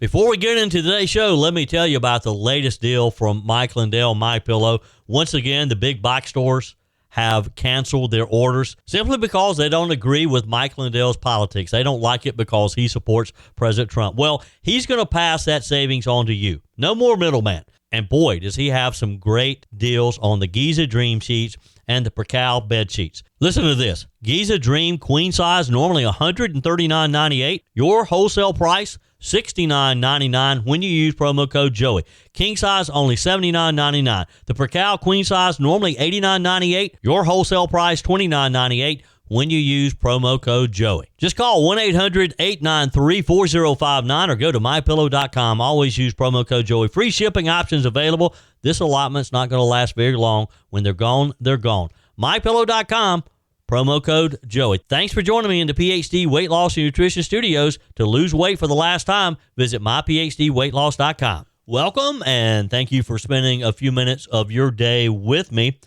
Before we get into today's show, let me tell you about the latest deal from Mike Lindell, MyPillow. Once again, the big box stores have canceled their orders simply because they don't agree with Mike Lindell's politics. They don't like it because he supports President Trump. Well, he's going to pass that savings on to you. No more middleman. And boy, does he have some great deals on the Giza Dream sheets and the Percal bed sheets. Listen to this. Giza Dream queen size, normally $139.98. Your wholesale price, $69.99 when you use promo code Joey. King size, only $79.99. The Percal queen size, normally $89.98. Your wholesale price, $29.98 when you use promo code Joey. Just call 1-800-893-4059 or go to MyPillow.com. Always use promo code Joey. Free shipping options available. This allotment's not going to last very long. When they're gone, they're gone. MyPillow.com. Promo code Joey. Thanks for joining me in the PhD Weight Loss and Nutrition Studios. To lose weight for the last time, visit myphdweightloss.com. Welcome, and thank you for spending a few minutes of your day with me.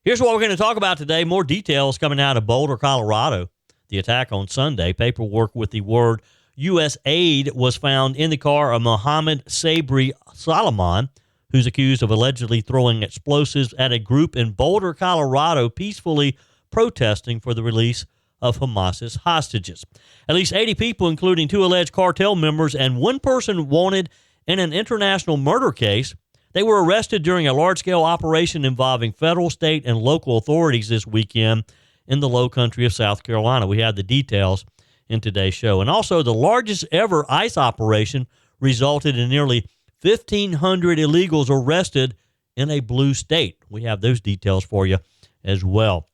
Here's what we're going to talk about today. More details coming out of Boulder, Colorado. The attack on Sunday. Paperwork with the word U.S. aid was found in the car of Mohammed Sabri Salman, who's accused of allegedly throwing explosives at a group in Boulder, Colorado, peacefully protesting for the release of Hamas's hostages. At least 80 people, including 2 alleged cartel members and 1 person wanted in an international murder case. They were arrested during a large-scale operation involving federal, state, and local authorities this weekend in the low country of South Carolina. We have the details in today's show. And also, the largest ever ICE operation resulted in nearly 1,500 illegals arrested in a blue state. We have those details for you as well.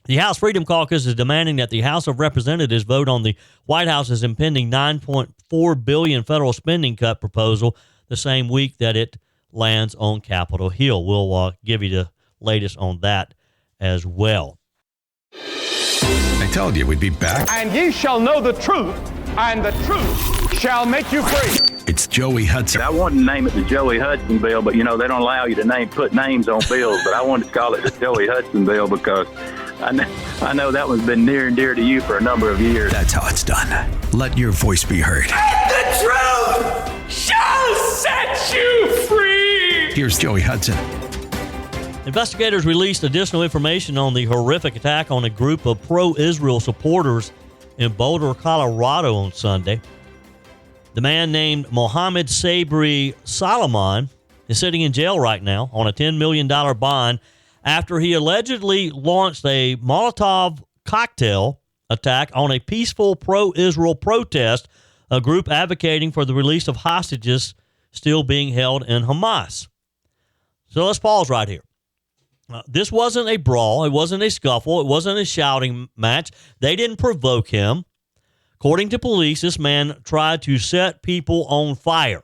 The House Freedom Caucus is demanding that the House of Representatives vote on the White House's impending $9.4 billion federal spending cut proposal the same week that it lands on Capitol Hill. We'll give you the latest on that as well. I told you we'd be back. And ye shall know the truth, and the truth shall make you free. It's Joey Hudson. I wanted to name it the Joey Hudson bill, but, they don't allow you to put names on bills. But I wanted to call it the Joey Hudson bill because I know that one's been near and dear to you for a number of years. That's how it's done. Let your voice be heard. And the truth shall set you free. Here's Joey Hudson. Investigators released additional information on the horrific attack on a group of pro-Israel supporters in Boulder, Colorado on Sunday. The man named Mohammed Sabri Salman is sitting in jail right now on a $10 million bond after he allegedly launched a Molotov cocktail attack on a peaceful pro-Israel protest, a group advocating for the release of hostages still being held in Hamas. So let's pause right here. This wasn't a brawl. It wasn't a scuffle. It wasn't a shouting match. They didn't provoke him. According to police, this man tried to set people on fire.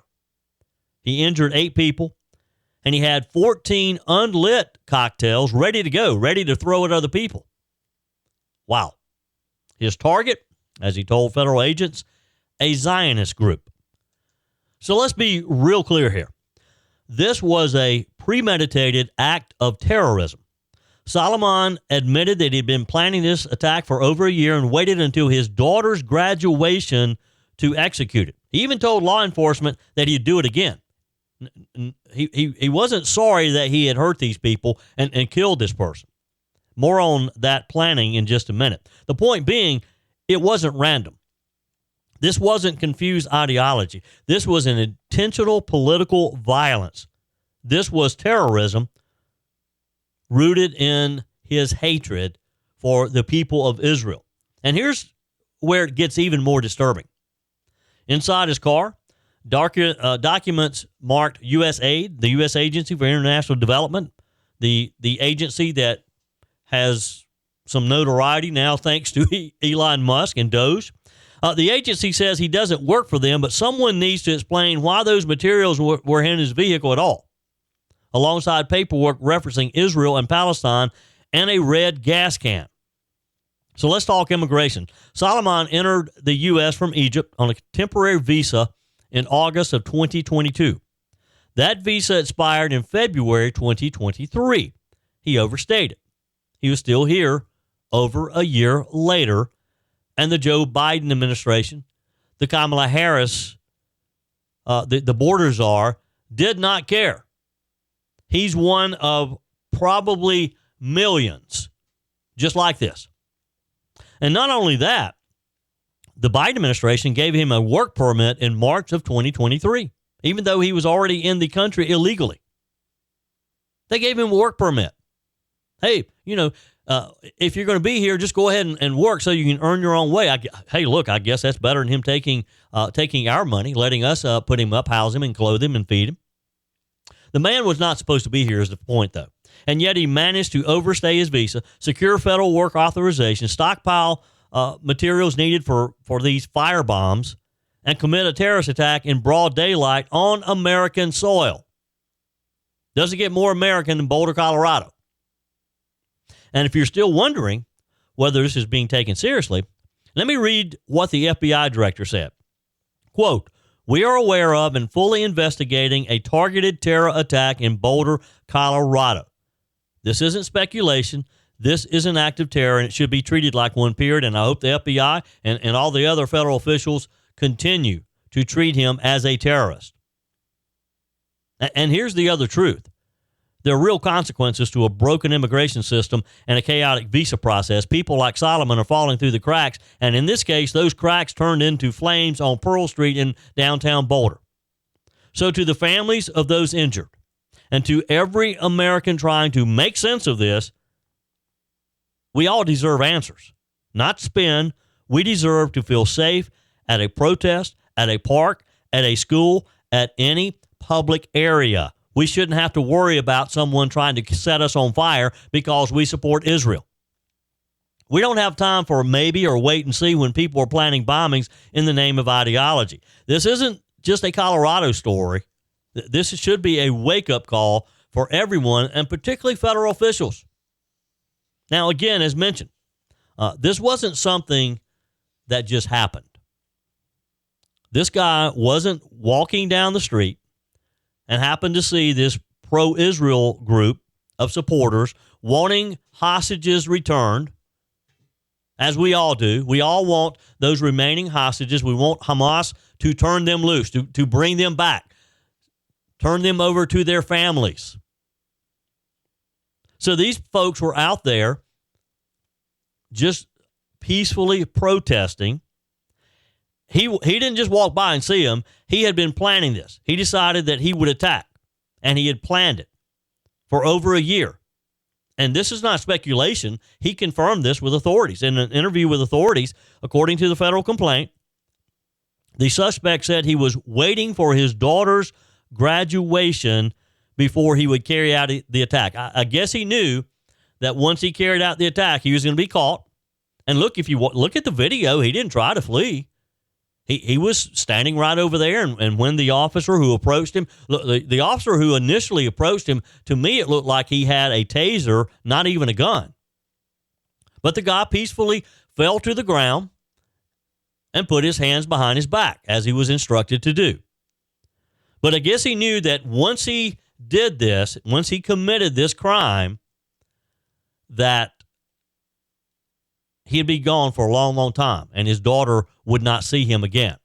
He injured 8 people, and he had 14 unlit cocktails ready to go, ready to throw at other people. Wow. His target, as he told federal agents, a Zionist group. So let's be real clear here. This was a premeditated act of terrorism. Salman admitted that he'd been planning this attack for over a year and waited until his daughter's graduation to execute it. He even told law enforcement that he'd do it again. He wasn't sorry that he had hurt these people and killed this person. More on that planning in just a minute. The point being, it wasn't random. This wasn't confused ideology. This was an intentional political violence. This was terrorism rooted in his hatred for the people of Israel. And here's where it gets even more disturbing. Inside his car, documents marked U.S. aid, the U.S. Agency for International Development, the agency that has some notoriety now thanks to Elon Musk and Doge. The agency says he doesn't work for them, but someone needs to explain why those materials were in his vehicle at all, alongside paperwork referencing Israel and Palestine and a red gas can. So let's talk immigration. Salman entered the U.S. from Egypt on a temporary visa in August of 2022. That visa expired in February 2023. He overstayed it. He was still here over a year later, and the Joe Biden administration, the Kamala Harris the border czar, did not care. He's one of probably millions just like this. And not only that, the Biden administration gave him a work permit in March of 2023, even though he was already in the country illegally. They gave him a work permit. Hey, if you're going to be here, just go ahead and work so you can earn your own way. Hey, look, I guess that's better than him taking our money, letting us put him up, house him, and clothe him and feed him. The man was not supposed to be here is the point, though. And yet he managed to overstay his visa, secure federal work authorization, stockpile materials needed for these firebombs, and commit a terrorist attack in broad daylight on American soil. Doesn't get more American than Boulder, Colorado. And if you're still wondering whether this is being taken seriously, let me read what the FBI director said. Quote, "We are aware of and fully investigating a targeted terror attack in Boulder, Colorado. This isn't speculation. This is an act of terror, and it should be treated like one, period. And I hope the FBI and all the other federal officials continue to treat him as a terrorist." And here's the other truth. There are real consequences to a broken immigration system and a chaotic visa process. People like Solomon are falling through the cracks, and in this case, those cracks turned into flames on Pearl Street in downtown Boulder. So to the families of those injured, and to every American trying to make sense of this, we all deserve answers, not spin. We deserve to feel safe at a protest, at a park, at a school, at any public area. We shouldn't have to worry about someone trying to set us on fire because we support Israel. We don't have time for maybe or wait and see when people are planning bombings in the name of ideology. This isn't just a Colorado story. This should be a wake-up call for everyone, and particularly federal officials. Now, again, as mentioned, this wasn't something that just happened. This guy wasn't walking down the street and happened to see this pro-Israel group of supporters wanting hostages returned, as we all do. We all want those remaining hostages. We want Hamas to turn them loose, to bring them back, turn them over to their families. So these folks were out there just peacefully protesting. He didn't just walk by and see them. He had been planning this. He decided that he would attack, and he had planned it for over a year. And this is not speculation. He confirmed this with authorities. In an interview with authorities, according to the federal complaint, the suspect said he was waiting for his daughter's graduation before he would carry out the attack. I guess he knew that once he carried out the attack, he was going to be caught. And look, if you look at the video, he didn't try to flee. He was standing right over there, and when the officer who approached him, the officer who initially approached him, to me it looked like he had a taser, not even a gun. But the guy peacefully fell to the ground and put his hands behind his back, as he was instructed to do. But I guess he knew that once he did this, once he committed this crime, that he'd be gone for a long, long time, and his daughter would not see him again.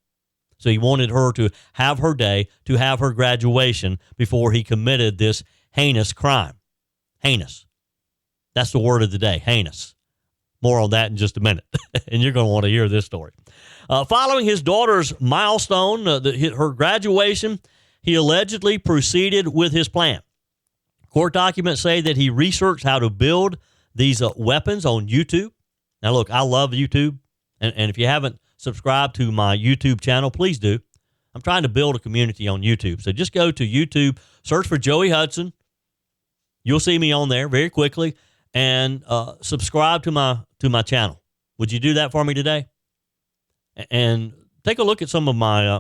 So he wanted her to have her day, to have her graduation before he committed this heinous crime. Heinous. That's the word of the day, heinous. More on that in just a minute, and you're going to want to hear this story. Following his daughter's milestone, her graduation, he allegedly proceeded with his plan. Court documents say that he researched how to build these weapons on YouTube. Now, look, I love YouTube, and if you haven't subscribed to my YouTube channel, please do. I'm trying to build a community on YouTube. So just go to YouTube, search for Joey Hudson. You'll see me on there very quickly, and subscribe to my channel. Would you do that for me today? And take a look at some of my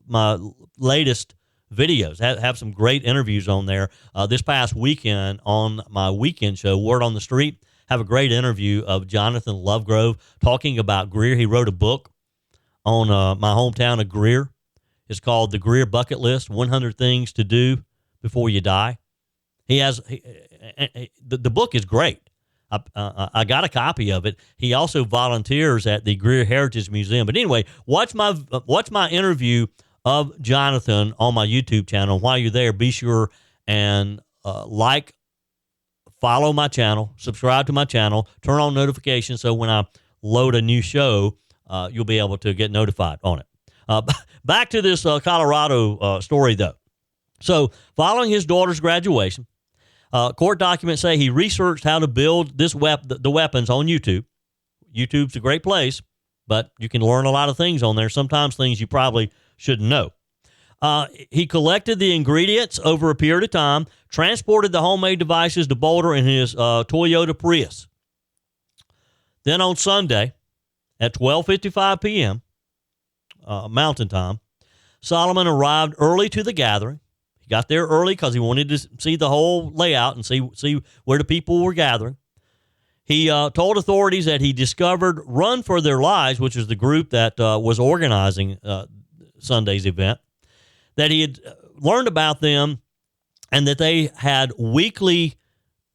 my latest videos. Have some great interviews on there. This past weekend on my weekend show, Word on the Street, have a great interview of Jonathan Lovegrove talking about Greer. He wrote a book on my hometown of Greer. It's called The Greer Bucket List, 100 Things to Do Before You Die. The book is great. I got a copy of it. He also volunteers at the Greer Heritage Museum. But anyway, watch my interview of Jonathan on my YouTube channel. While you're there, be sure and follow my channel, subscribe to my channel, turn on notifications so when I load a new show, you'll be able to get notified on it. Back to this Colorado story, though. So following his daughter's graduation, court documents say he researched how to build the weapons on YouTube. YouTube's a great place, but you can learn a lot of things on there, sometimes things you probably shouldn't know. He collected the ingredients over a period of time, transported the homemade devices to Boulder in his Toyota Prius. Then on Sunday at 12:55 p.m., Mountain Time, Solomon arrived early to the gathering. He got there early because he wanted to see the whole layout and see where the people were gathering. He told authorities that he discovered Run for Their Lives, which is the group that was organizing Sunday's event, that he had learned about them and that they had weekly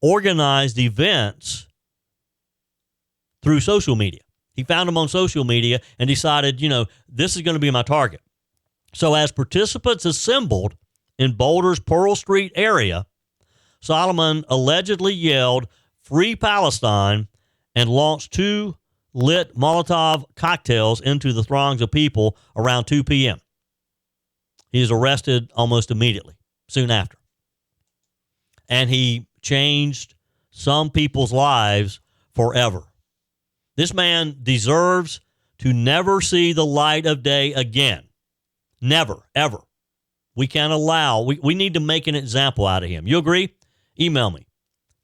organized events through social media. He found them on social media and decided, this is going to be my target. So as participants assembled in Boulder's Pearl Street area, Solomon allegedly yelled, "Free Palestine," and launched 2 lit Molotov cocktails into the throngs of people around 2 p.m. He was arrested almost immediately, soon after. And he changed some people's lives forever. This man deserves to never see the light of day again. Never, ever. We can't allow, we need to make an example out of him. You agree? Email me.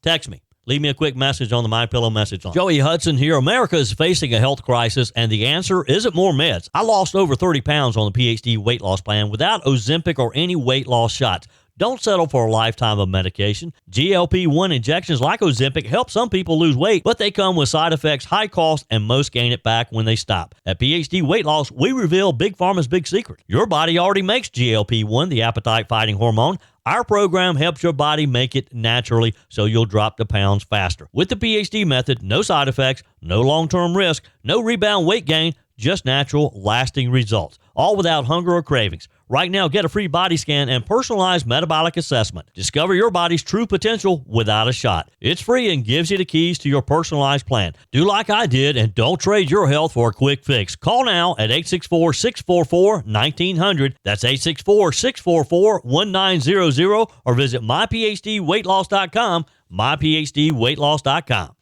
Text me. Leave me a quick message on the MyPillow message line. Joey Hudson here. America is facing a health crisis, and the answer isn't more meds. I lost over 30 pounds on the PhD weight loss plan without Ozempic or any weight loss shots. Don't settle for a lifetime of medication. GLP-1 injections like Ozempic help some people lose weight, but they come with side effects, high cost, and most gain it back when they stop. At PhD Weight Loss, we reveal Big Pharma's big secret. Your body already makes GLP-1, the appetite-fighting hormone. Our program helps your body make it naturally so you'll drop the pounds faster. With the PhD method, no side effects, no long-term risk, no rebound weight gain, just natural, lasting results, all without hunger or cravings. Right now, get a free body scan and personalized metabolic assessment. Discover your body's true potential without a shot. It's free and gives you the keys to your personalized plan. Do like I did and don't trade your health for a quick fix. Call now at 864-644-1900. That's 864-644-1900 or visit myphdweightloss.com, myphdweightloss.com.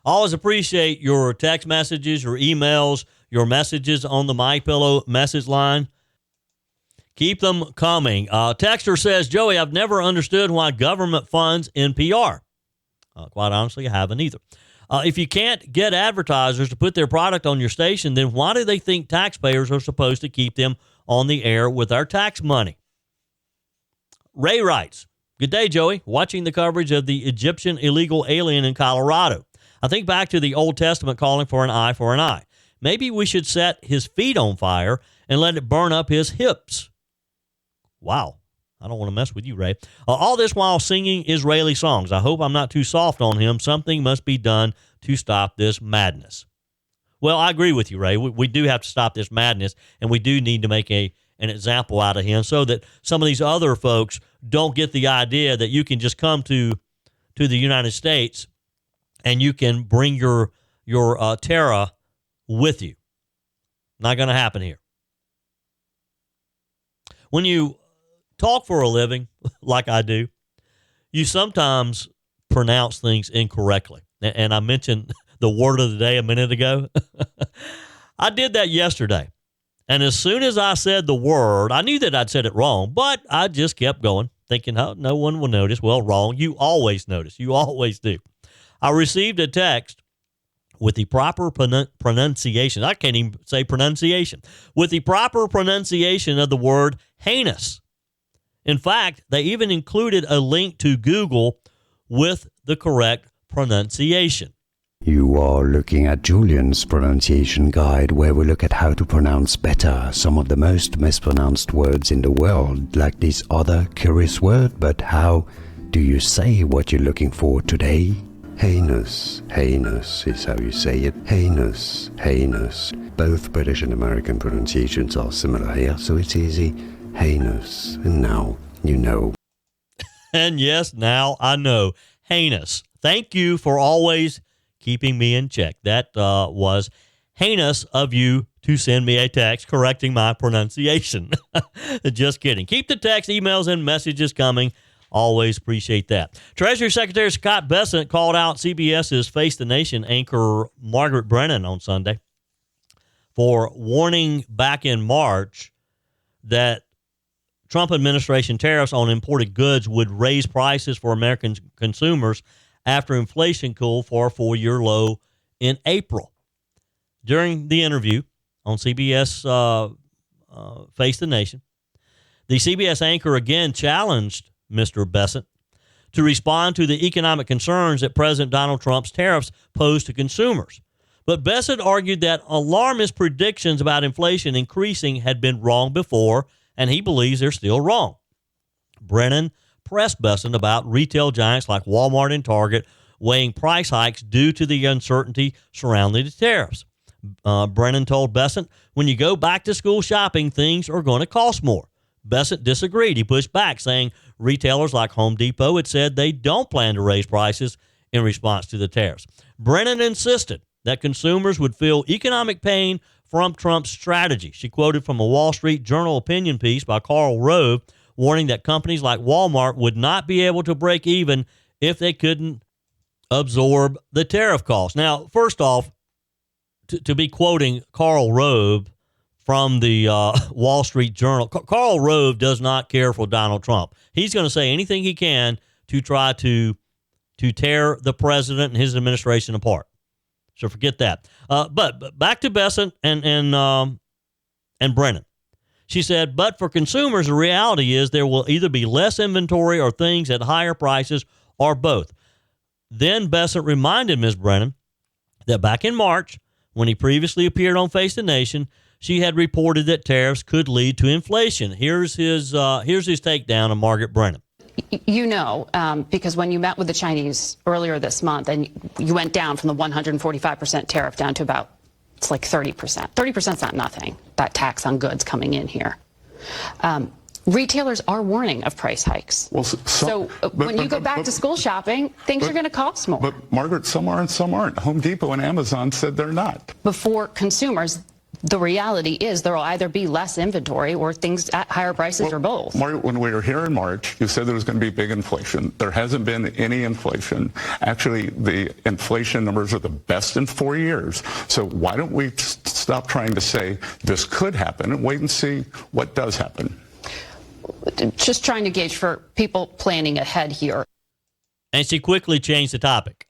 Always appreciate your text messages, your emails, your messages on the MyPillow message line. Keep them coming. Texter says, Joey, I've never understood why government funds NPR. Quite honestly, I haven't either. If you can't get advertisers to put their product on your station, then why do they think taxpayers are supposed to keep them on the air with our tax money? Ray writes, good day, Joey. Watching the coverage of the Egyptian illegal alien in Colorado. I think back to the Old Testament calling for an eye for an eye. Maybe we should set his feet on fire and let it burn up his hips. Wow. I don't want to mess with you, Ray. All this while singing Israeli songs. I hope I'm not too soft on him. Something must be done to stop this madness. Well, I agree with you, Ray. We do have to stop this madness, and we do need to make an example out of him so that some of these other folks don't get the idea that you can just come to the United States and you can bring your terror with you. Not going to happen here. When you talk for a living, like I do, you sometimes pronounce things incorrectly. And I mentioned the word of the day a minute ago. I did that yesterday. And as soon as I said the word, I knew that I'd said it wrong, but I just kept going, thinking, oh, no one will notice. Well, wrong. You always notice. You always do. I received a text with the proper pronunciation. I can't even say pronunciation. With the proper pronunciation of the word heinous. In fact, they even included a link to Google with the correct pronunciation. You are looking at Julian's pronunciation guide, where we look at how to pronounce better some of the most mispronounced words in the world, like this other curious word. But how do you say what you're looking for today? Heinous. Heinous is how you say it. Heinous. Heinous. Both British and American pronunciations are similar here, so it's easy. Heinous. And now you know. And yes, now I know. Heinous. Thank you for always keeping me in check. That was heinous of you to send me a text correcting my pronunciation. Just kidding. Keep the text, emails, and messages coming. Always appreciate that. Treasury Secretary Scott Bessent called out CBS's Face the Nation anchor Margaret Brennan on Sunday for warning back in March that Trump administration tariffs on imported goods would raise prices for American consumers after inflation cooled for a 4-year low in April. During the interview on CBS Face the Nation, the CBS anchor again challenged Mr. Bessent to respond to the economic concerns that President Donald Trump's tariffs pose to consumers. But Bessent argued that alarmist predictions about inflation increasing had been wrong before, and he believes they're still wrong. Brennan pressed Bessent about retail giants like Walmart and Target weighing price hikes due to the uncertainty surrounding the tariffs. Brennan told Bessent, when you go back to school shopping, things are going to cost more. Bessent disagreed. He pushed back, saying retailers like Home Depot had said they don't plan to raise prices in response to the tariffs. Brennan insisted that consumers would feel economic pain from Trump's strategy. She quoted from a Wall Street Journal opinion piece by Karl Rove, warning that companies like Walmart would not be able to break even if they couldn't absorb the tariff costs. Now, first off, to be quoting Karl Rove from the Wall Street Journal, Karl Rove does not care for Donald Trump. He's going to say anything he can to try to tear the president and his administration apart. So forget that. But back to Bessent and Brennan. She said, but for consumers, the reality is there will either be less inventory or things at higher prices or both. Then Bessent reminded Ms. Brennan that back in March, when he previously appeared on Face the Nation, she had reported that tariffs could lead to inflation. Here's his takedown of Margaret Brennan. You know, because when you met with the Chinese earlier this month and you went down from the 145% tariff down to about, it's like 30%. 30% is not nothing, that tax on goods coming in here. Retailers are warning of price hikes. Well, when you go back to school shopping, things are going to cost more. But Margaret, some are and some aren't. Home Depot and Amazon said they're not. Before consumers, the reality is there will either be less inventory or things at higher prices or both. Margaret, when we were here in March, you said there was going to be big inflation. There hasn't been any inflation. Actually, the inflation numbers are the best in 4 years. So why don't we stop trying to say this could happen and wait and see what does happen? Just trying to gauge for people planning ahead here. And she quickly changed the topic.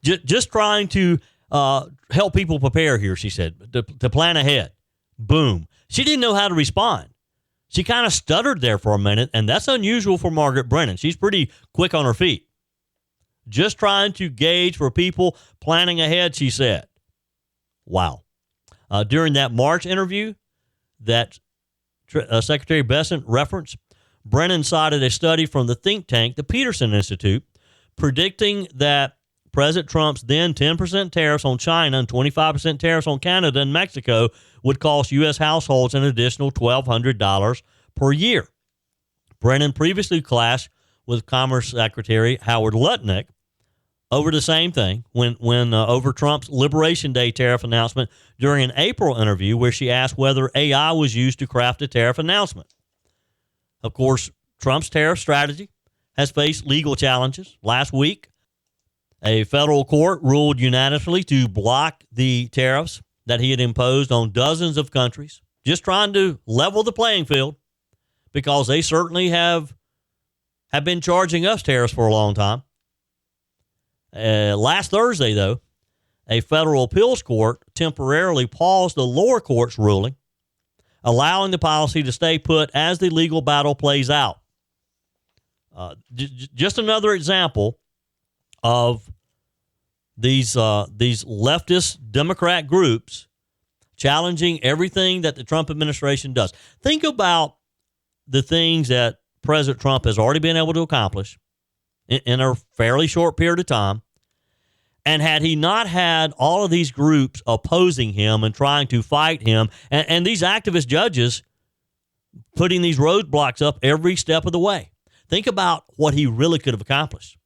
Just trying to help people prepare here, she said, to plan ahead. Boom. She didn't know how to respond. She kind of stuttered there for a minute, and that's unusual for Margaret Brennan. She's pretty quick on her feet. Just trying to gauge for people planning ahead, she said. Wow. During that March interview that Secretary Bessent referenced, Brennan cited a study from the think tank, the Peterson Institute, predicting that President Trump's then 10% tariffs on China and 25% tariffs on Canada and Mexico would cost U.S. households an additional $1,200 per year. Brennan previously clashed with Commerce Secretary Howard Lutnick over the same thing when over Trump's Liberation Day tariff announcement during an April interview where she asked whether AI was used to craft a tariff announcement. Of course, Trump's tariff strategy has faced legal challenges. Last week, a federal court ruled unanimously to block the tariffs that he had imposed on dozens of countries, just trying to level the playing field because they certainly have been charging us tariffs for a long time. Last Thursday, though, a federal appeals court temporarily paused the lower court's ruling, allowing the policy to stay put as the legal battle plays out. Just another example of these leftist Democrat groups challenging everything that the Trump administration does. Think about the things that President Trump has already been able to accomplish in a fairly short period of time. And had he not had all of these groups opposing him and trying to fight him, and these activist judges putting these roadblocks up every step of the way, think about what he really could have accomplished.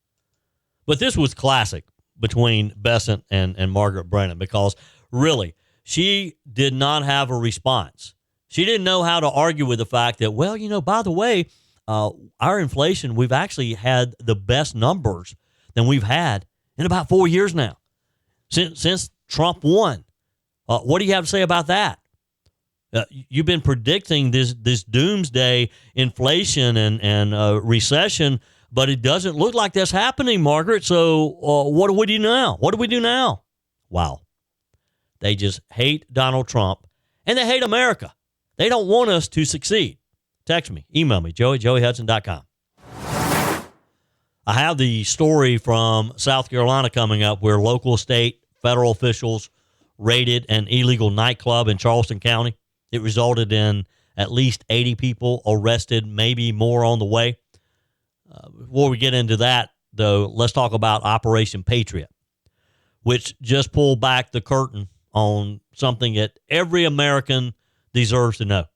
But this was classic between Besant and Margaret Brennan, because really, she did not have a response. She didn't know how to argue with the fact that, well, by the way, our inflation, we've actually had the best numbers than we've had in about 4 years now, since Trump won. What do you have to say about that? You've been predicting this doomsday inflation and recession, but it doesn't look like that's happening, Margaret. So what do we do now? What do we do now? Wow. They just hate Donald Trump, and they hate America. They don't want us to succeed. Text me, email me, joey@joeyhudson.com. I have the story from South Carolina coming up where local, state, federal officials raided an illegal nightclub in Charleston County. It resulted in at least 80 people arrested, maybe more on the way. Before we get into that, though, let's talk about Operation Patriot, which just pulled back the curtain on something that every American deserves to know.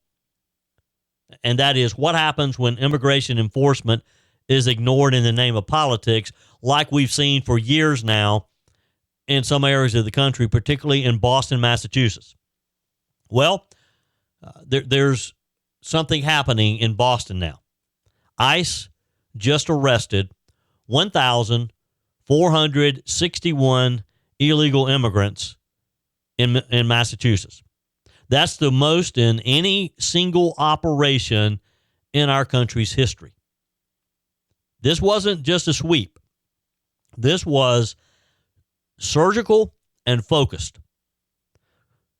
And that is what happens when immigration enforcement is ignored in the name of politics, like we've seen for years now in some areas of the country, particularly in Boston, Massachusetts. Well, there's something happening in Boston now. ICE just arrested 1,461 illegal immigrants in Massachusetts. That's the most in any single operation in our country's history. This wasn't just a sweep. This was surgical and focused.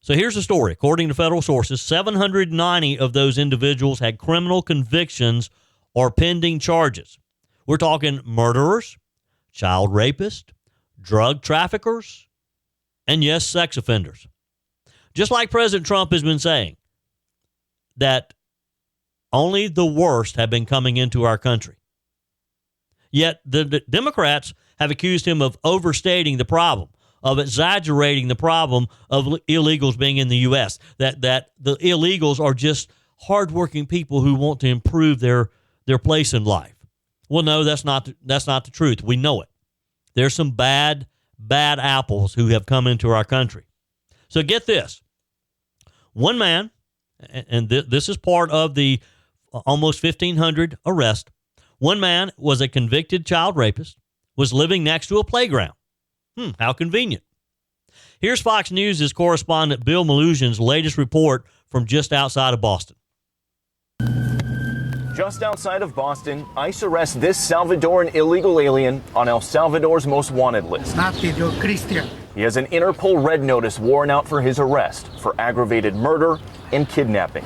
So here's the story. According to federal sources, 790 of those individuals had criminal convictions or pending charges. We're talking murderers, child rapists, drug traffickers, and yes, sex offenders. Just like President Trump has been saying that only the worst have been coming into our country. Yet the Democrats have accused him of overstating the problem, of exaggerating the problem of illegals being in the U.S., that the illegals are just hardworking people who want to improve their place in life. Well, no, that's not the truth. We know it. There's some bad apples who have come into our country. So get this. One man, and this is part of the almost 1,500 arrests, one man was a convicted child rapist, was living next to a playground. How convenient. Here's Fox News' correspondent Bill Malusian's latest report from just outside of Boston. Just outside of Boston, ICE arrests this Salvadoran illegal alien on El Salvador's most wanted list. He has an Interpol red notice warrant out for his arrest for aggravated murder and kidnapping.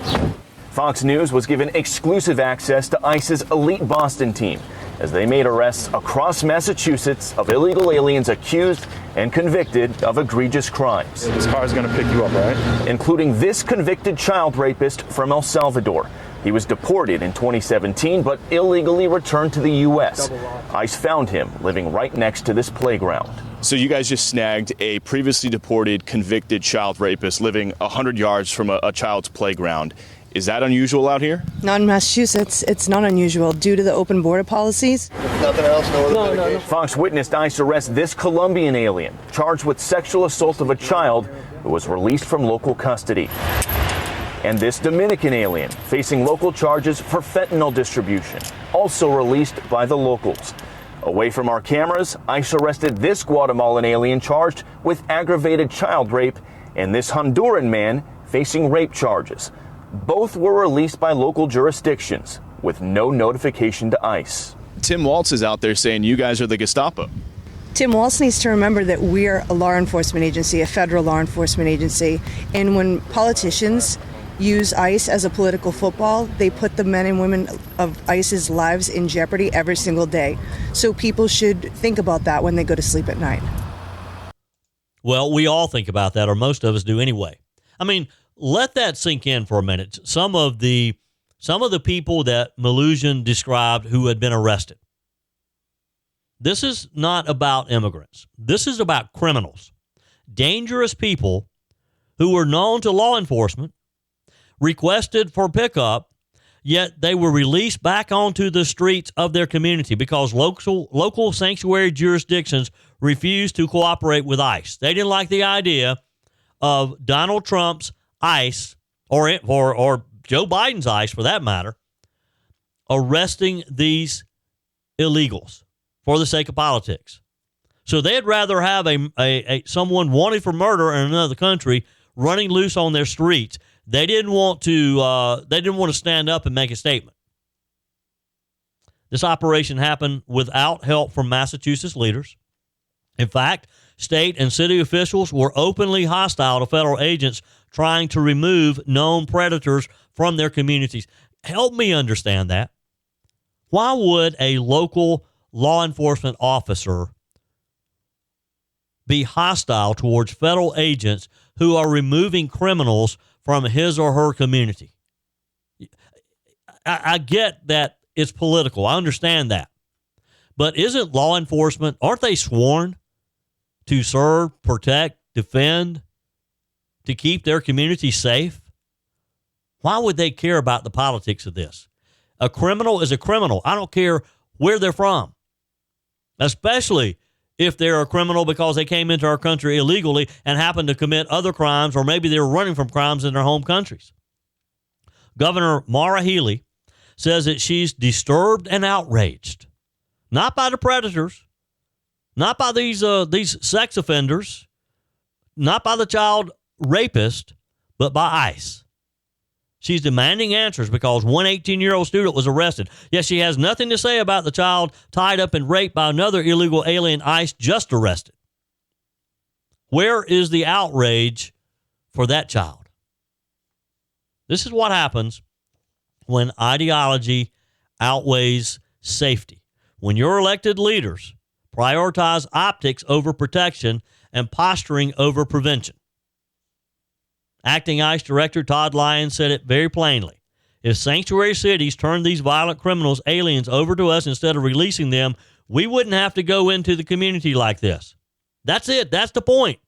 Fox News was given exclusive access to ICE's elite Boston team as they made arrests across Massachusetts of illegal aliens accused and convicted of egregious crimes. This car is going to pick you up, right? Including this convicted child rapist from El Salvador. He was deported in 2017, but illegally returned to the U.S. ICE found him living right next to this playground. So you guys just snagged a previously deported, convicted child rapist living 100 yards from a child's playground. Is that unusual out here? Not in Massachusetts. It's not unusual due to the open border policies. Nothing else? No. Fox witnessed ICE arrest this Colombian alien charged with sexual assault of a child who was released from local custody. And this Dominican alien facing local charges for fentanyl distribution, also released by the locals. Away from our cameras, ICE arrested this Guatemalan alien charged with aggravated child rape and this Honduran man facing rape charges. Both were released by local jurisdictions with no notification to ICE. Tim Waltz is out there saying you guys are the Gestapo. Tim Waltz needs to remember that we're a law enforcement agency, a federal law enforcement agency. And when politicians use ICE as a political football, they put the men and women of ICE's lives in jeopardy every single day. So people should think about that when they go to sleep at night. Well, we all think about that, or most of us do anyway. I mean, let that sink in for a minute. Some of the people that Malusian described who had been arrested. This is not about immigrants. This is about criminals, dangerous people who were known to law enforcement, requested for pickup, yet they were released back onto the streets of their community because local sanctuary jurisdictions refused to cooperate with ICE. They didn't like the idea of Donald Trump's ICE, or Joe Biden's ICE for that matter, arresting these illegals for the sake of politics. So they'd rather have someone wanted for murder in another country running loose on their streets. They didn't want to stand up and make a statement. This operation happened without help from Massachusetts leaders. In fact, state and city officials were openly hostile to federal agents trying to remove known predators from their communities. Help me understand that. Why would a local law enforcement officer be hostile towards federal agents who are removing criminals from his or her community? I get that it's political. I understand that. But isn't law enforcement, aren't they sworn to serve, protect, defend, to keep their community safe? Why would they care about the politics of this? A criminal is a criminal. I don't care where they're from, especially if they're a criminal because they came into our country illegally and happened to commit other crimes, or maybe they're running from crimes in their home countries. Governor Maura Healey says that she's disturbed and outraged, not by the predators, not by these sex offenders, not by the child rapist, but by ICE. She's demanding answers because one 18-year-old student was arrested. Yes, she has nothing to say about the child tied up and raped by another illegal alien ICE just arrested. Where is the outrage for that child? This is what happens when ideology outweighs safety. When your elected leaders prioritize optics over protection and posturing over prevention. Acting ICE Director Todd Lyons said it very plainly. If sanctuary cities turned these violent criminals, aliens, over to us instead of releasing them, we wouldn't have to go into the community like this. That's it. That's the point.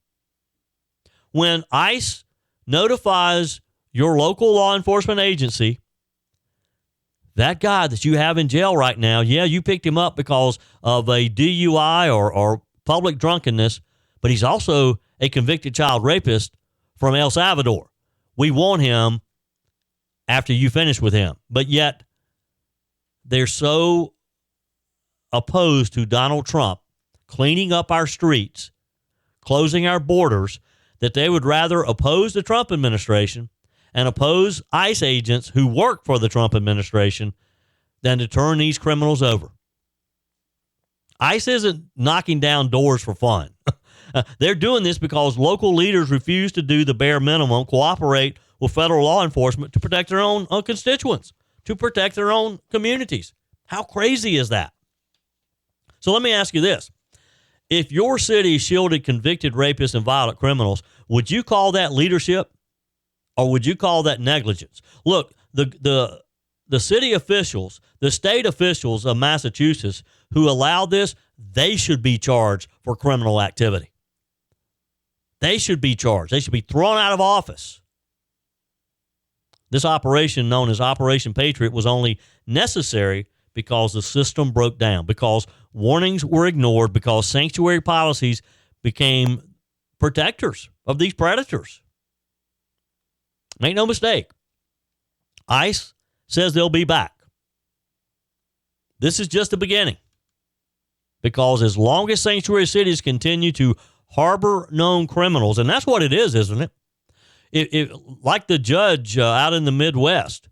When ICE notifies your local law enforcement agency, that guy that you have in jail right now, yeah, you picked him up because of a DUI or public drunkenness, but he's also a convicted child rapist from El Salvador. We want him after you finish with him. But yet, they're so opposed to Donald Trump cleaning up our streets, closing our borders, that they would rather oppose the Trump administration and oppose ICE agents who work for the Trump administration than to turn these criminals over. ICE isn't knocking down doors for fun. They're doing this because local leaders refuse to do the bare minimum, cooperate with federal law enforcement to protect their own constituents, to protect their own communities. How crazy is that? So let me ask you this. If your city shielded convicted rapists and violent criminals, would you call that leadership or would you call that negligence? Look, the city officials, the state officials of Massachusetts who allowed this, they should be charged for criminal activity. They should be charged. They should be thrown out of office. This operation, known as Operation Patriot, was only necessary because the system broke down, because warnings were ignored, because sanctuary policies became protectors of these predators. Make no mistake. ICE says they'll be back. This is just the beginning. Because as long as sanctuary cities continue to harbor known criminals, and that's what it is, isn't it? It like the judge out in the Midwest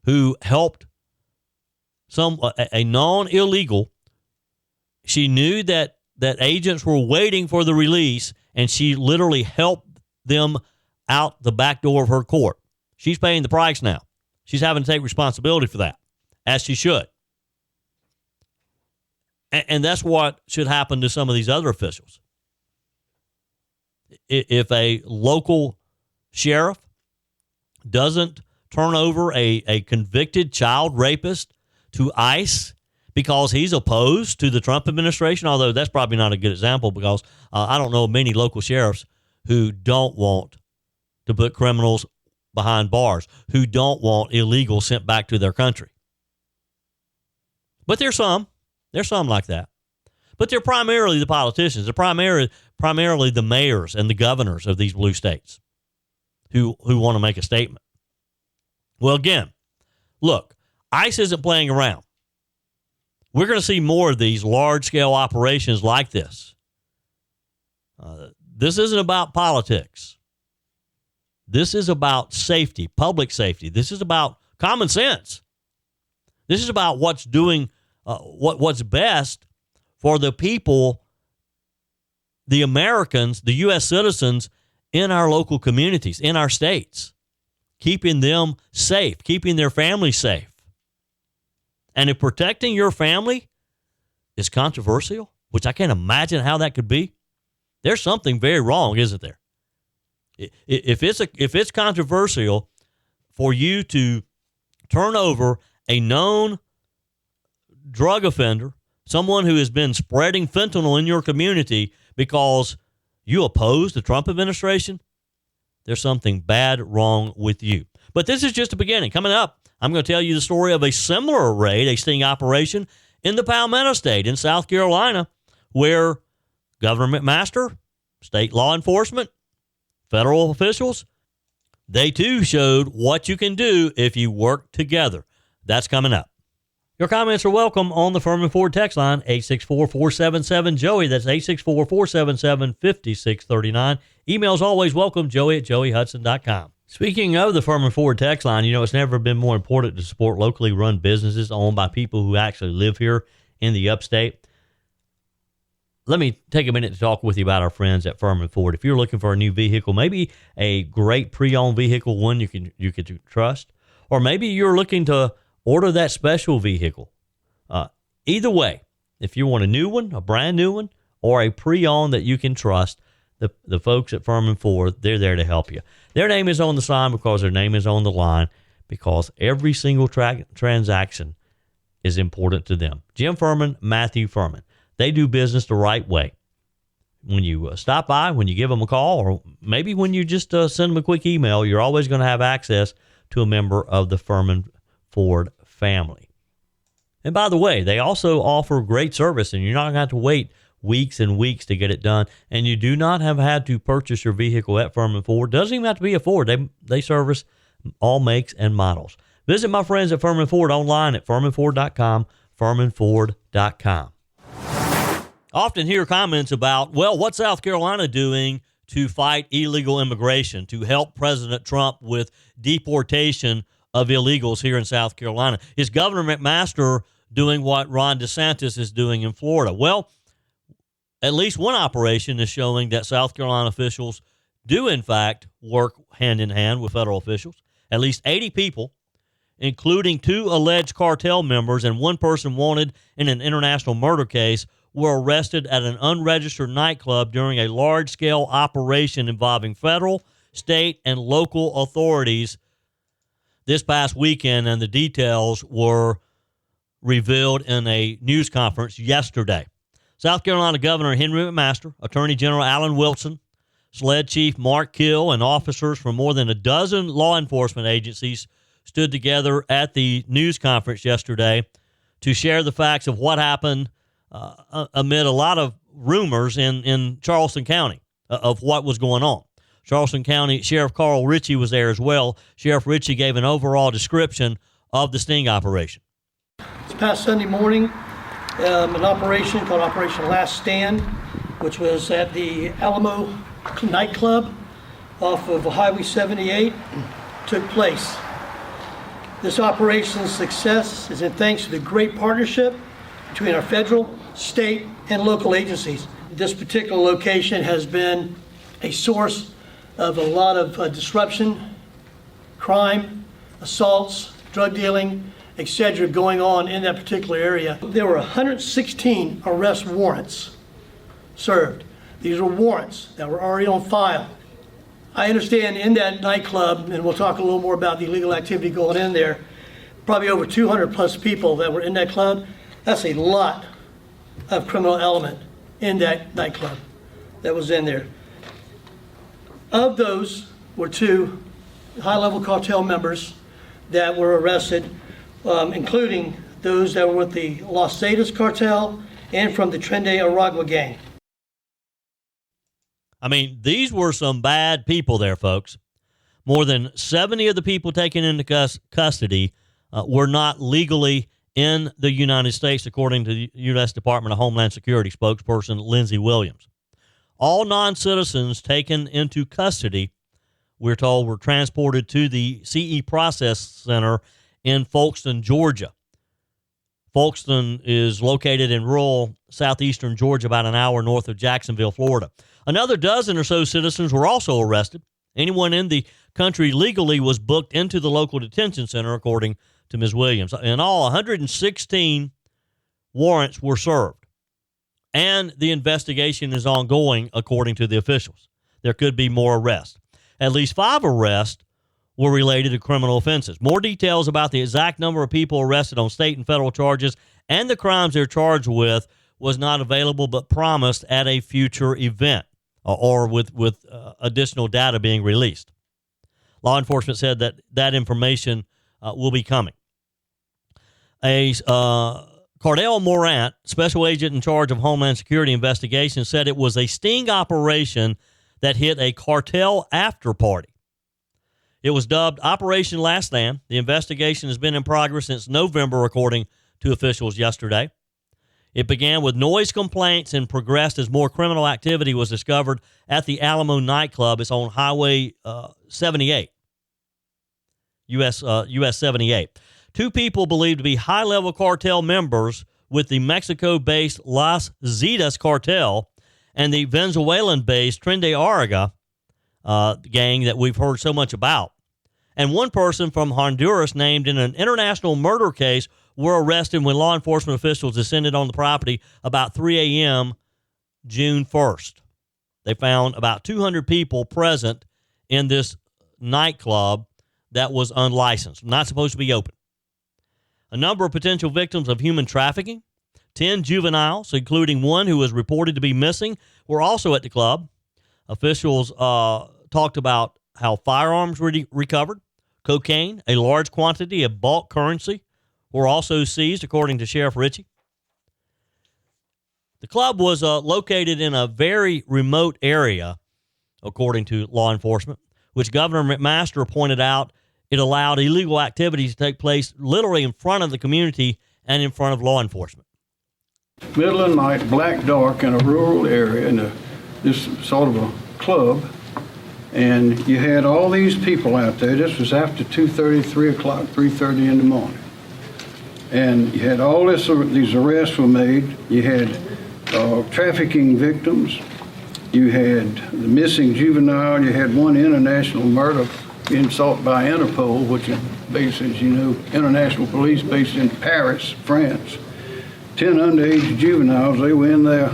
who helped a known illegal. She knew that agents were waiting for the release, and she literally helped them out the back door of her court. She's paying the price now. She's having to take responsibility for that, as she should. And that's what should happen to some of these other officials. If a local sheriff doesn't turn over a convicted child rapist to ICE because he's opposed to the Trump administration, although that's probably not a good example because I don't know many local sheriffs who don't want to put criminals behind bars, who don't want illegals sent back to their country. But there's some like that. But they're primarily the politicians. They're primarily the mayors and the governors of these blue states who want to make a statement. Well, again, look, ICE isn't playing around. We're going to see more of these large-scale operations like this. This isn't about politics. This is about safety, public safety. This is about common sense. This is about what's best for the people, the Americans, the U.S. citizens in our local communities, in our states, keeping them safe, keeping their families safe. And if protecting your family is controversial, which I can't imagine how that could be, there's something very wrong, isn't there? If it's controversial for you to turn over a known drug offender, someone who has been spreading fentanyl in your community because you oppose the Trump administration, there's something bad wrong with you. But this is just the beginning. Coming up, I'm going to tell you the story of a similar raid, a sting operation in the Palmetto State in South Carolina, where Governor McMaster, state law enforcement, federal officials, they too showed what you can do if you work together. That's coming up. Your comments are welcome on the Firmin Ford text line, 864-477-JOEY. That's 864-477-5639. Emails always welcome, joey@joeyhudson.com. Speaking of the Firmin Ford text line, it's never been more important to support locally run businesses owned by people who actually live here in the upstate. Let me take a minute to talk with you about our friends at Firmin Ford. If you're looking for a new vehicle, maybe a great pre-owned vehicle, one you can trust, or maybe you're looking to order that special vehicle. Either way, if you want a new one, a brand new one, or a pre-owned that you can trust, the folks at Firmin Ford, they're there to help you. Their name is on the sign because their name is on the line, because every single transaction is important to them. Jim Firmin, Matthew Firmin. They do business the right way. When you stop by, when you give them a call, or maybe when you just send them a quick email, you're always going to have access to a member of the Firmin Ford family. And by the way, they also offer great service, and you're not going to have to wait weeks and weeks to get it done. And you do not have had to purchase your vehicle at Firmin Ford. Doesn't even have to be a Ford. They service all makes and models. Visit my friends at Firmin Ford online at firminford.com, firminford.com. Often hear comments about, well, what's South Carolina doing to fight illegal immigration, to help President Trump with deportation of illegals here in South Carolina? Is Governor McMaster doing what Ron DeSantis is doing in Florida? Well, at least one operation is showing that South Carolina officials do, in fact, work hand in hand with federal officials. At least 80 people, including 2 alleged cartel members and 1 person wanted in an international murder case, were arrested at an unregistered nightclub during a large-scale operation involving federal, state, and local authorities this past weekend, and the details were revealed in a news conference yesterday. South Carolina Governor Henry McMaster, Attorney General Alan Wilson, SLED Chief Mark Kill, and officers from more than a dozen law enforcement agencies stood together at the news conference yesterday to share the facts of what happened amid a lot of rumors in Charleston County of what was going on. Charleston County Sheriff Carl Ritchie was there as well. Sheriff Ritchie gave an overall description of the sting operation. This past Sunday morning, an operation called Operation Last Stand, which was at the Alamo nightclub off of Highway 78, took place. This operation's success is in thanks to the great partnership between our federal, state, and local agencies. This particular location has been a source of a lot of disruption, crime, assaults, drug dealing, etc. going on in that particular area. There were 116 arrest warrants served. These were warrants that were already on file. I understand in that nightclub, and we'll talk a little more about the illegal activity going in there, probably over 200 plus people that were in that club. That's a lot of criminal element in that nightclub that was in there. Of those were 2 high-level cartel members that were arrested, including those that were with the Los Zetas cartel and from the Trinidad Aragua gang. I mean, these were some bad people there, folks. More than 70 of the people taken into custody were not legally in the United States, according to the U.S. Department of Homeland Security spokesperson Lindsey Williams. All non-citizens taken into custody, we're told, were transported to the CE Process Center in Folkston, Georgia. Folkston is located in rural southeastern Georgia, about an hour north of Jacksonville, Florida. Another dozen or so citizens were also arrested. Anyone in the country legally was booked into the local detention center, according to Ms. Williams. In all, 116 warrants were served, and the investigation is ongoing, according to the officials. There could be more arrests. At least 5 arrests were related to criminal offenses. More details about the exact number of people arrested on state and federal charges and the crimes they're charged with was not available, but promised at a future event or with additional data being released. Law enforcement said that that information will be coming. Cardell Morant, special agent in charge of Homeland Security investigations, said it was a sting operation that hit a cartel after party. It was dubbed Operation Last Stand. The investigation has been in progress since November, according to officials yesterday. It began with noise complaints and progressed as more criminal activity was discovered at the Alamo nightclub. It's on Highway 78, US 78. 2 people believed to be high-level cartel members with the Mexico-based Los Zetas cartel and the Venezuelan-based Trinidad Aragua gang that we've heard so much about. And 1 person from Honduras named in an international murder case were arrested when law enforcement officials descended on the property about 3 a.m. June 1st. They found about 200 people present in this nightclub that was unlicensed, not supposed to be open. A number of potential victims of human trafficking, 10 juveniles, including 1 who was reported to be missing, were also at the club. Officials talked about how firearms were recovered, cocaine, a large quantity of bulk currency were also seized, according to Sheriff Ritchie. The club was located in a very remote area, according to law enforcement, which Governor McMaster pointed out it allowed illegal activities to take place literally in front of the community and in front of law enforcement. Middle of the night, black dark in a rural area in this sort of a club, and you had all these people out there. This was after 2:30, 3 o'clock, 3:30 in the morning. And you had all these arrests were made. You had trafficking victims. You had the missing juvenile. You had 1 international murder being sought by Interpol, which is based, as you know, international police based in Paris, France. 10 underage juveniles, they were in there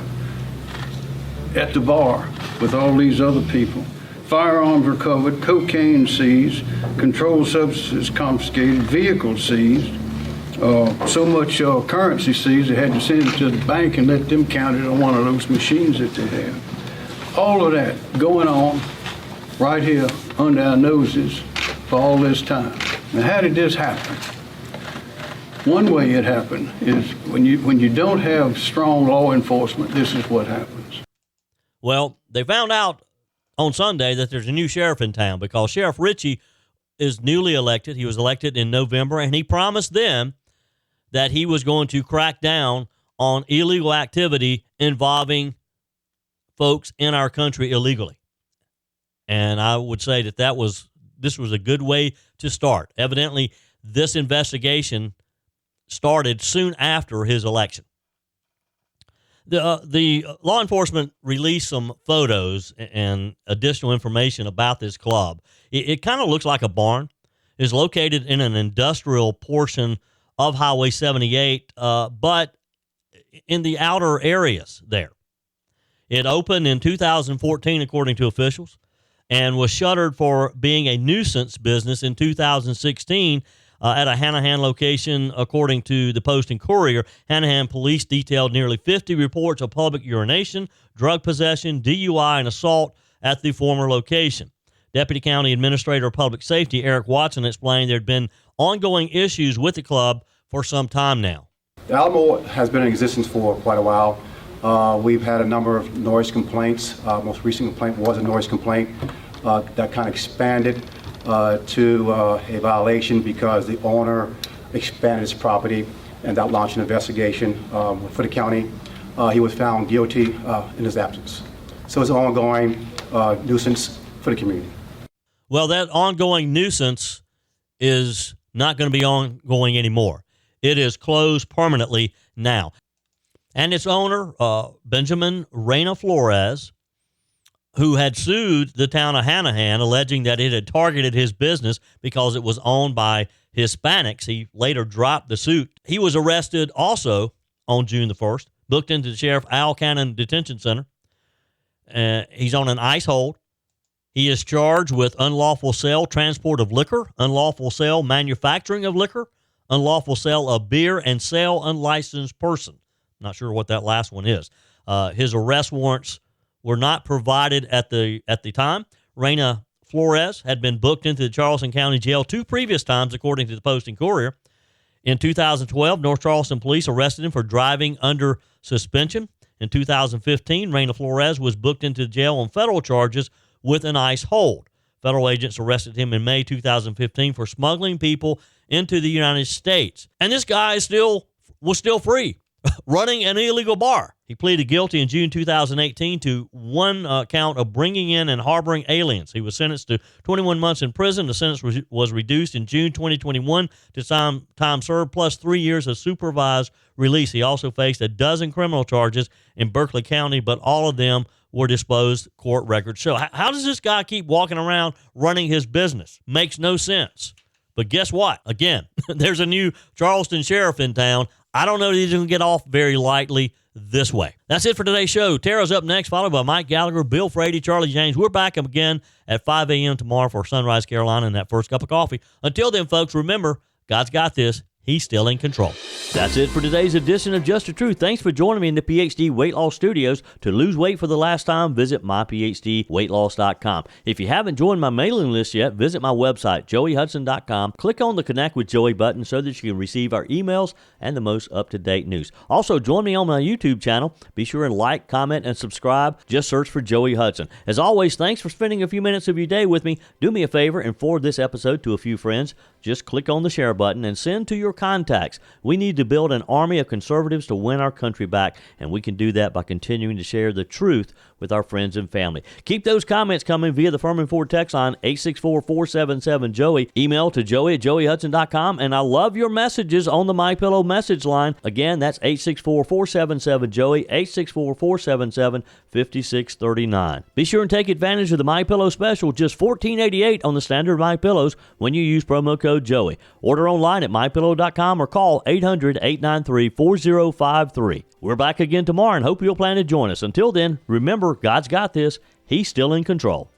at the bar with all these other people. Firearms recovered, cocaine seized, controlled substances confiscated, vehicles seized. So much currency seized, they had to send it to the bank and let them count it on one of those machines that they have. All of that going on right here under our noses for all this time. Now, how did this happen? One way it happened is when you don't have strong law enforcement, this is what happens. Well, they found out on Sunday that there's a new sheriff in town because Sheriff Ritchie is newly elected. He was elected in November, and he promised then that he was going to crack down on illegal activity involving folks in our country illegally. And I would say that this was a good way to start. Evidently, this investigation started soon after his election. The law enforcement released some photos and additional information about this club. It kind of looks like a barn. It's located in an industrial portion of Highway 78, but in the outer areas there. It opened in 2014, according to officials, and was shuttered for being a nuisance business in 2016 at a Hanahan location, according to the Post and Courier. Hanahan police detailed nearly 50 reports of public urination, drug possession, DUI, and assault at the former location. Deputy County Administrator of Public Safety Eric Watson explained there had been ongoing issues with the club for some time now. The Alamo has been in existence for quite a while. We've had a number of noise complaints. Most recent complaint was a noise complaint that kind of expanded to a violation because the owner expanded his property, and that launched an investigation for the county. He was found guilty in his absence. So it's an ongoing nuisance for the community. Well, that ongoing nuisance is not going to be ongoing anymore. It is closed permanently now. And its owner, Benjamin Reyna Flores, who had sued the town of Hanahan, alleging that it had targeted his business because it was owned by Hispanics. He later dropped the suit. He was arrested also on June the 1st, booked into the Sheriff Al Cannon Detention Center. He's on an ICE hold. He is charged with unlawful sale, transport of liquor, unlawful sale, manufacturing of liquor, unlawful sale of beer, and sale unlicensed person. Not sure what that last one is. His arrest warrants were not provided at the time. Reyna Flores had been booked into the Charleston County Jail 2 previous times, according to the Post and Courier. In 2012, North Charleston police arrested him for driving under suspension. In 2015, Reyna Flores was booked into the jail on federal charges with an ICE hold. Federal agents arrested him in May 2015 for smuggling people into the United States. And this guy was still free, running an illegal bar. He pleaded guilty in June 2018 to one count of bringing in and harboring aliens. He was sentenced to 21 months in prison. The sentence was reduced in June 2021 to time served plus 3 years of supervised release. He also faced a dozen criminal charges in Berkeley County, but all of them were disposed, court records show. How does this guy keep walking around running his business? Makes no sense. But guess what? Again, there's a new Charleston sheriff in town. I don't know that he's going to get off very lightly this way. That's it for today's show. Tara's up next, followed by Mike Gallagher, Bill Frady, Charlie James. We're back again at 5 a.m. tomorrow for Sunrise Carolina and that first cup of coffee. Until then, folks, remember, God's got this. He's still in control. That's it for today's edition of Just the Truth. Thanks for joining me in the PhD Weight Loss Studios. To lose weight for the last time, visit myphdweightloss.com. If you haven't joined my mailing list yet, visit my website, joeyhudson.com. Click on the Connect with Joey button so that you can receive our emails and the most up-to-date news. Also, join me on my YouTube channel. Be sure and like, comment, and subscribe. Just search for Joey Hudson. As always, thanks for spending a few minutes of your day with me. Do me a favor and forward this episode to a few friends. Just click on the share button and send to your contacts. We need to build an army of conservatives to win our country back, and we can do that by continuing to share the truth with our friends and family. Keep those comments coming via the Firmin Ford text line 864-477-JOEY. Email to joey@joeyhudson.com, and I love your messages on the MyPillow message line. Again, that's 864-477-JOEY, 864-477-5639. Be sure and take advantage of the MyPillow special, just $14.88 on the standard MyPillows when you use promo code Joey. Order online at mypillow.com or call 800-893-4053. We're back again tomorrow and hope you'll plan to join us. Until then, remember, God's got this. He's still in control.